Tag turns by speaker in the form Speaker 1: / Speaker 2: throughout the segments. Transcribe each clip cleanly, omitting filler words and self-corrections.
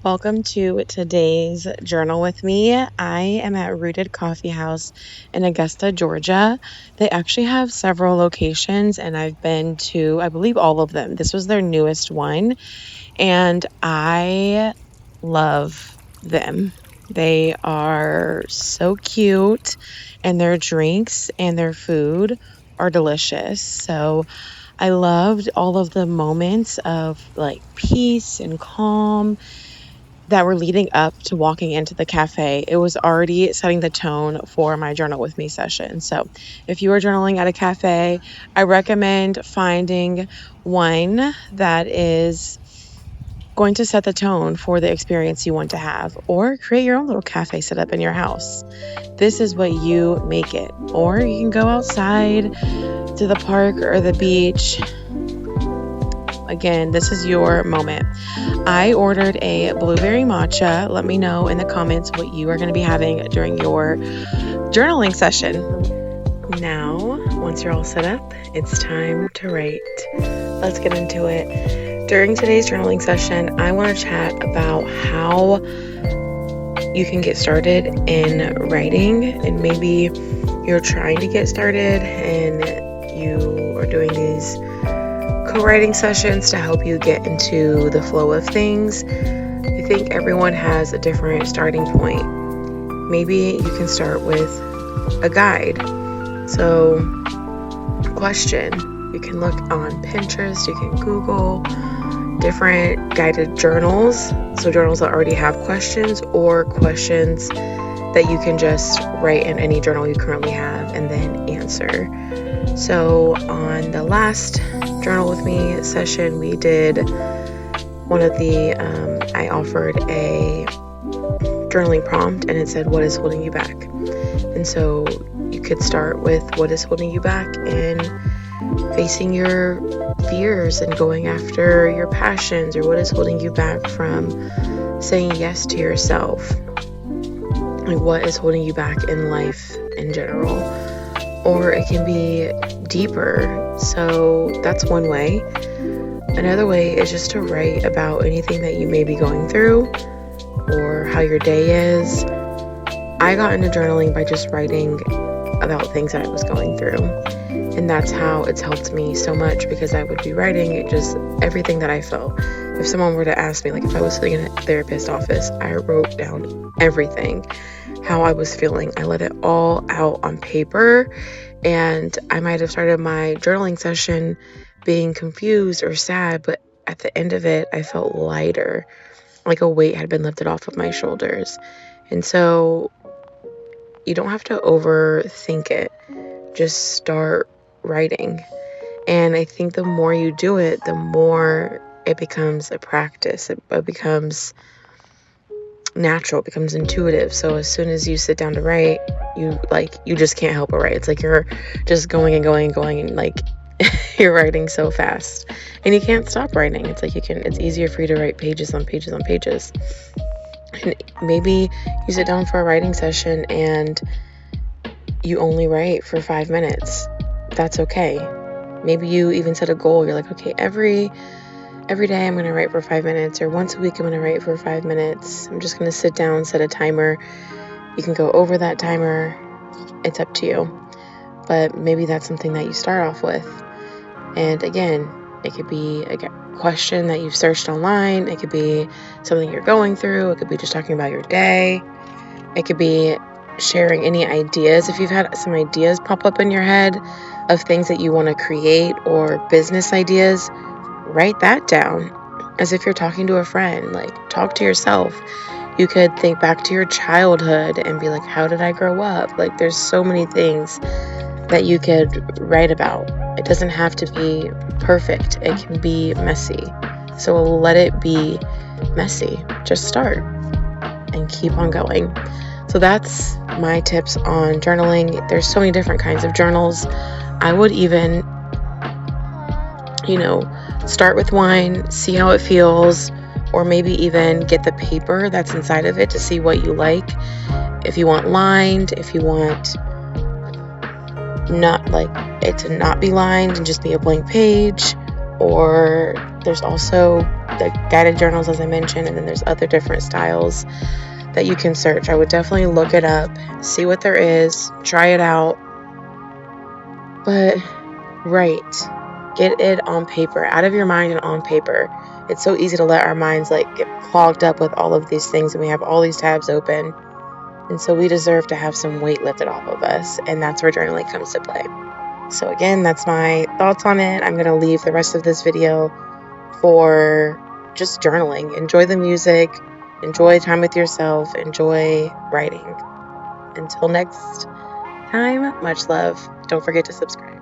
Speaker 1: Welcome to today's journal with me. I am at Rooted Coffee House in Augusta, Georgia. They actually have several locations, and I've been to, I believe, all of them. This was their newest one, and I love them. They are so cute, and their drinks and their food are delicious. So I loved all of the moments of like peace and calm that were leading up to walking into the cafe. It was already setting the tone for my journal with me session. So if you are journaling at a cafe, I recommend finding one that is going to set the tone for the experience you want to have, or create your own little cafe setup in your house. This is what you make it. Or you can go outside to the park or the beach. Again, this is your moment. I ordered a blueberry matcha. Let me know in the comments what you are going to be having during your journaling session. Now, once you're all set up, it's time to write. Let's get into it. During today's journaling session, I want to chat about how you can get started in writing, and maybe you're trying to get started and you are doing these co-writing sessions to help you get into the flow of things. I think everyone has a different starting point. Maybe you can start with a guide. So, question. You can look on Pinterest, you can Google different guided journals. So journals that already have questions, or questions that you can just write in any journal you currently have and then answer. So on the last journal with me session, we did one of the, I offered a journaling prompt, and it said, what is holding you back? And so you could start with what is holding you back and facing your fears and going after your passions, or what is holding you back from saying yes to yourself. Like, what is holding you back in life in general? Or it can be deeper. So that's one way. Another way is just to write about anything that you may be going through, or how your day is. I got into journaling by just writing about things that I was going through. And that's how it's helped me so much, because I would be writing it, just everything that I felt. If someone were to ask me, like if I was sitting in a therapist's office, I wrote down everything, how I was feeling. I let it all out on paper, and I might have started my journaling session being confused or sad, but at the end of it, I felt lighter, like a weight had been lifted off of my shoulders. And so you don't have to overthink it. Just start writing. And I think the more you do it, the more it becomes a practice. It becomes natural, it becomes intuitive. So as soon as you sit down to write, you just can't help but write. It's like you're just going and going and going, and like you're writing so fast, and you can't stop writing. It's like it's easier for you to write pages on pages on pages. And maybe you sit down for a writing session and you only write for 5 minutes. That's okay. Maybe you even set a goal. You're like, okay, every day I'm going to write for 5 minutes, or once a week I'm going to write for 5 minutes. I'm just going to sit down, set a timer. You can go over that timer. It's up to you. But maybe that's something that you start off with. And again, it could be a question that you've searched online. It could be something you're going through. It could be just talking about your day. It could be sharing any ideas. If you've had some ideas pop up in your head of things that you want to create, or business ideas, write that down as if you're talking to a friend. Like, talk to yourself. You could think back to your childhood and be like, how did I grow up? Like, there's so many things that you could write about. It doesn't have to be perfect. It can be messy. So let it be messy. Just start and keep on going. So that's my tips on journaling. There's so many different kinds of journals. I would even, start with one, see how it feels, or maybe even get the paper that's inside of it to see what you like. If you want lined, if you want not like it to not be lined and just be a blank page, or there's also the guided journals, as I mentioned, and then there's other different styles that you can search. I would definitely look it up, see what there is, try it out. But get it on paper, out of your mind and on paper. It's so easy to let our minds get clogged up with all of these things, and we have all these tabs open. And so we deserve to have some weight lifted off of us, and that's where journaling comes to play. So again, that's my thoughts on it. I'm going to leave the rest of this video for just journaling. Enjoy the music, enjoy time with yourself, enjoy writing. Until next time, much love. Don't forget to subscribe.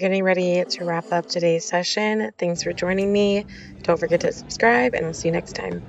Speaker 1: getting ready to wrap up today's session. Thanks for joining me. Don't forget to subscribe, and I'll see you next time.